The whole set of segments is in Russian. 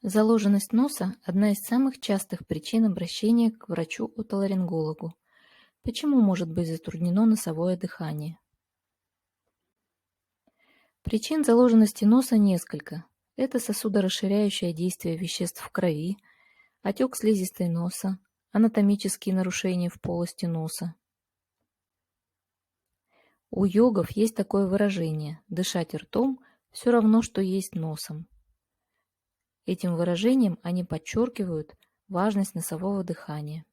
Заложенность носа – одна из самых частых причин обращения к врачу-отоларингологу. Почему может быть затруднено носовое дыхание? Причин заложенности носа несколько. Это сосудорасширяющее действие веществ в крови, отек слизистой носа, анатомические нарушения в полости носа. У йогов есть такое выражение «дышать ртом все равно, что есть носом». Этим выражением они подчеркивают важность носового дыхания.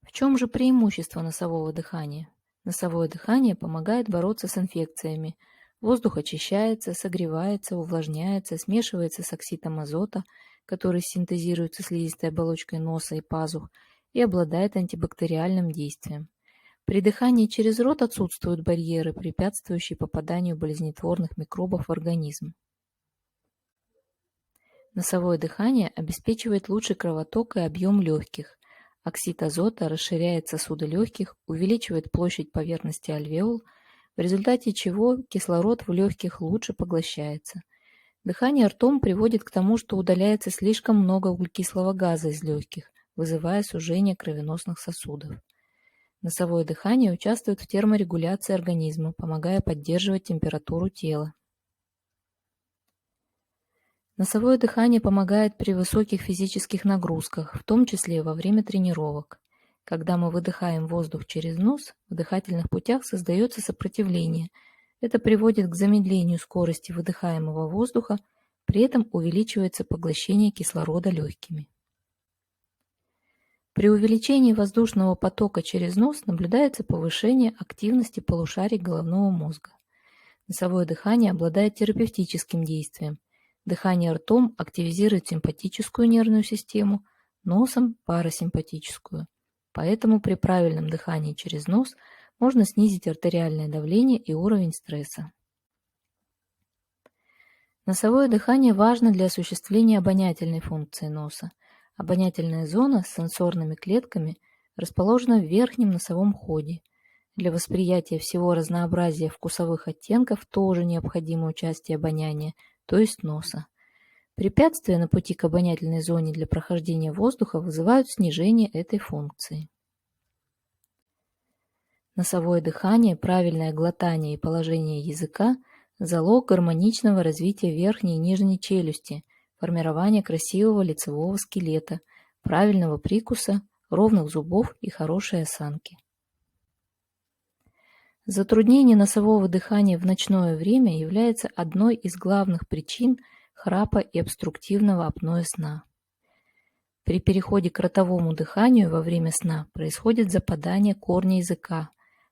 В чем же преимущество носового дыхания? Носовое дыхание помогает бороться с инфекциями. Воздух очищается, согревается, увлажняется, смешивается с оксидом азота, который синтезируется слизистой оболочкой носа и пазух и обладает антибактериальным действием. При дыхании через рот отсутствуют барьеры, препятствующие попаданию болезнетворных микробов в организм. Носовое дыхание обеспечивает лучший кровоток и объем легких. Оксид азота расширяет сосуды легких, увеличивает площадь поверхности альвеол, в результате чего кислород в легких лучше поглощается. Дыхание ртом приводит к тому, что удаляется слишком много углекислого газа из легких, вызывая сужение кровеносных сосудов. Носовое дыхание участвует в терморегуляции организма, помогая поддерживать температуру тела. Носовое дыхание помогает при высоких физических нагрузках, в том числе во время тренировок. Когда мы выдыхаем воздух через нос, в дыхательных путях создается сопротивление. Это приводит к замедлению скорости выдыхаемого воздуха, при этом увеличивается поглощение кислорода легкими. При увеличении воздушного потока через нос наблюдается повышение активности полушарий головного мозга. Носовое дыхание обладает терапевтическим действием. Дыхание ртом активизирует симпатическую нервную систему, носом – парасимпатическую. Поэтому при правильном дыхании через нос можно снизить артериальное давление и уровень стресса. Носовое дыхание важно для осуществления обонятельной функции носа. Обонятельная зона с сенсорными клетками расположена в верхнем носовом ходе. Для восприятия всего разнообразия вкусовых оттенков тоже необходимо участие обоняния, то есть носа. Препятствия на пути к обонятельной зоне для прохождения воздуха вызывают снижение этой функции. Носовое дыхание, правильное глотание и положение языка – залог гармоничного развития верхней и нижней челюсти, формирования красивого лицевого скелета, правильного прикуса, ровных зубов и хорошей осанки. Затруднение носового дыхания в ночное время является одной из главных причин храпа и обструктивного апноэ сна. При переходе к ротовому дыханию во время сна происходит западание корня языка,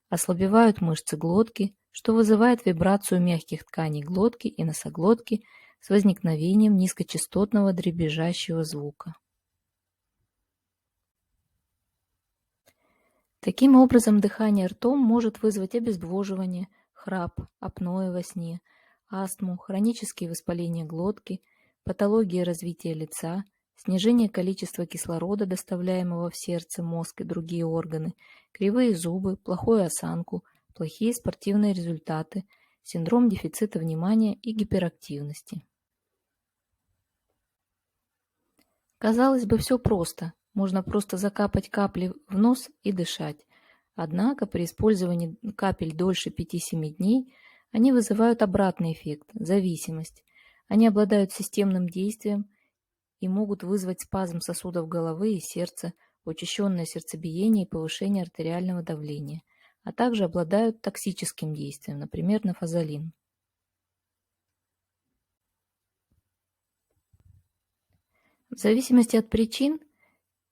ослабевают мышцы глотки, что вызывает вибрацию мягких тканей глотки и носоглотки с возникновением низкочастотного дребезжащего звука. Таким образом, дыхание ртом может вызвать обезвоживание, храп, апноэ во сне, астму, хронические воспаления глотки, патологии развития лица, снижение количества кислорода, доставляемого в сердце, мозг и другие органы, кривые зубы, плохую осанку, плохие спортивные результаты, синдром дефицита внимания и гиперактивности. Казалось бы, все просто. Можно просто закапать капли в нос и дышать. Однако при использовании капель дольше 5-7 дней они вызывают обратный эффект – зависимость. Они обладают системным действием и могут вызвать спазм сосудов головы и сердца, учащенное сердцебиение и повышение артериального давления, а также обладают токсическим действием, например, нафазолин. В зависимости от причин,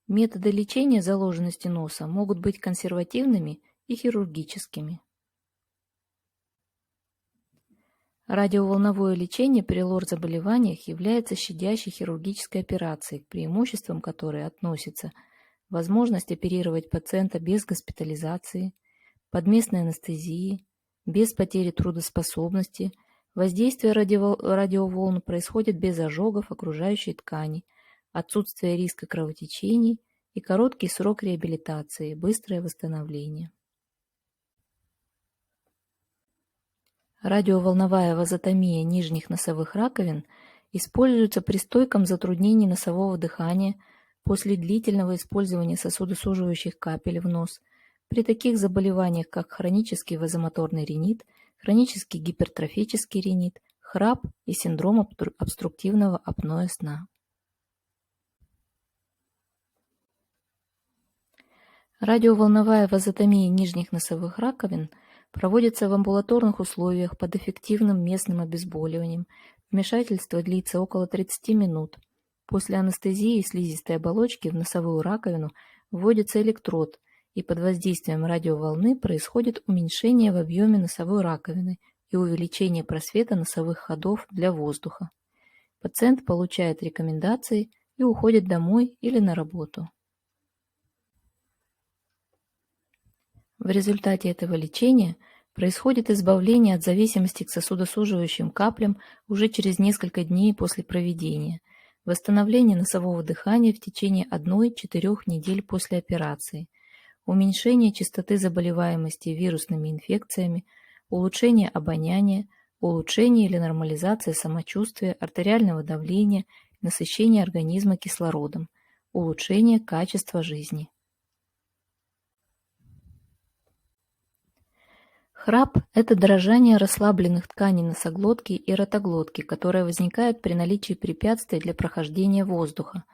методы лечения заложенности носа могут быть консервативными и хирургическими. Радиоволновое лечение при лор-заболеваниях является щадящей хирургической операцией, к преимуществам которой относятся возможность оперировать пациента без госпитализации, подместной анестезии, без потери трудоспособности. Воздействие радиоволн происходит без ожогов окружающей ткани, отсутствие риска кровотечений и короткий срок реабилитации, быстрое восстановление. Радиоволновая вазотомия нижних носовых раковин Используется при стойком затруднении носового дыхания, после длительного использования сосудосуживающих капель в нос, при таких заболеваниях, как хронический вазомоторный ринит, хронический гипертрофический ринит, храп и синдром обструктивного апноэ сна. Радиоволновая вазотомия нижних носовых раковин проводится в амбулаторных условиях под эффективным местным обезболиванием. Вмешательство длится около 30 минут. После анестезии слизистой оболочки в носовую раковину вводится электрод, и под воздействием радиоволны происходит уменьшение в объеме носовой раковины и увеличение просвета носовых ходов для воздуха. Пациент получает рекомендации и уходит домой или на работу. В результате этого лечения происходит избавление от зависимости к сосудосуживающим каплям уже через несколько дней после проведения, восстановление носового дыхания в течение 1-4 недель после операции, уменьшение частоты заболеваемости вирусными инфекциями, улучшение обоняния, улучшение или нормализация самочувствия, артериального давления, насыщение организма кислородом, улучшение качества жизни. Храп – это дрожание расслабленных тканей носоглотки и ротоглотки, которое возникает при наличии препятствий для прохождения воздуха.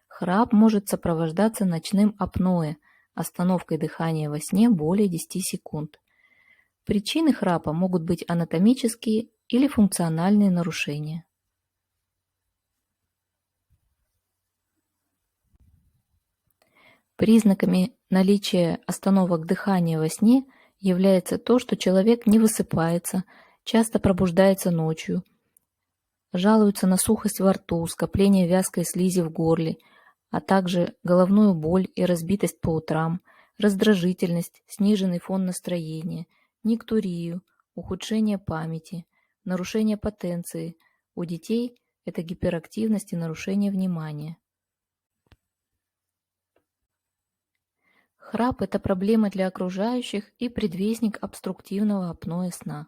Храп может сопровождаться ночным апноэ, остановкой дыхания во сне более 10 секунд. Причины храпа могут быть анатомические или функциональные нарушения. Признаками наличия остановок дыхания во сне является то, что человек не высыпается, часто пробуждается ночью, жалуется на сухость во рту, скопление вязкой слизи в горле, а также головную боль и разбитость по утрам, раздражительность, сниженный фон настроения, никтурию, ухудшение памяти, нарушение потенции. У детей это гиперактивность и нарушение внимания. Храп – это проблема для окружающих и предвестник обструктивного апноэ сна.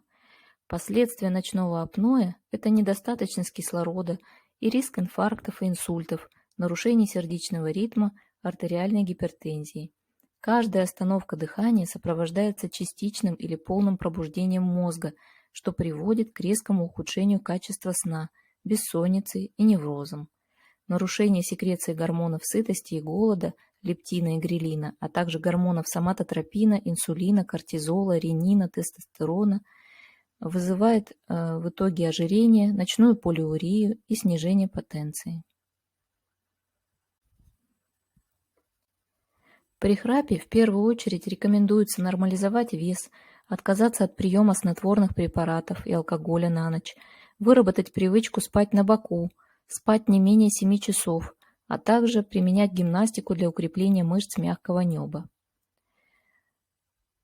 Последствия ночного апноэ – это недостаточность кислорода и риск инфарктов и инсультов, нарушений сердечного ритма, артериальной гипертензии. Каждая остановка дыхания сопровождается частичным или полным пробуждением мозга, что приводит к резкому ухудшению качества сна, бессоннице и неврозам. Нарушение секреции гормонов сытости и голода, лептина и грелина, а также гормонов соматотропина, инсулина, кортизола, ренина, тестостерона вызывает в итоге ожирение, ночную полиурию и снижение потенции. При храпе в первую очередь рекомендуется нормализовать вес, отказаться от приема снотворных препаратов и алкоголя на ночь, выработать привычку спать на боку, спать не менее 7 часов, а также применять гимнастику для укрепления мышц мягкого неба.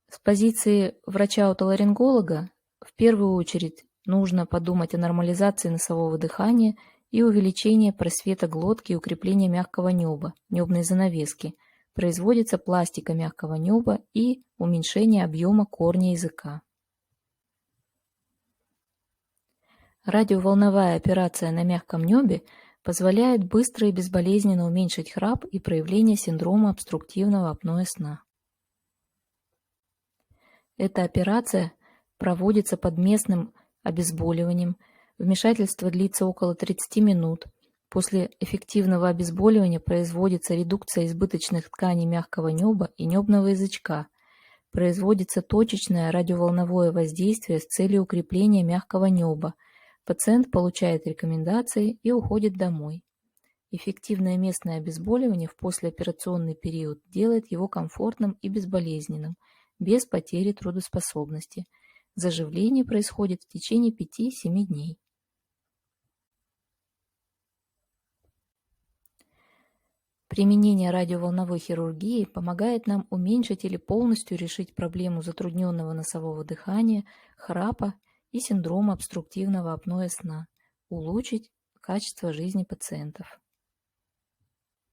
С позиции врача-отоларинголога в первую очередь нужно подумать о нормализации носового дыхания и увеличении просвета глотки и укреплении мягкого неба, небной занавески. Производится пластика мягкого неба и уменьшение объема корня языка. Радиоволновая операция на мягком небе позволяет быстро и безболезненно уменьшить храп и проявление синдрома обструктивного апноэ сна. Эта операция проводится под местным обезболиванием. Вмешательство длится около 30 минут. После эффективного обезболивания производится редукция избыточных тканей мягкого неба и небного язычка. Производится точечное радиоволновое воздействие с целью укрепления мягкого неба. Пациент получает рекомендации и уходит домой. Эффективное местное обезболивание в послеоперационный период делает его комфортным и безболезненным, без потери трудоспособности. Заживление происходит в течение 5-7 дней. Применение радиоволновой хирургии помогает нам уменьшить или полностью решить проблему затрудненного носового дыхания, храпа и синдрома обструктивного апноэ сна, улучшить качество жизни пациентов.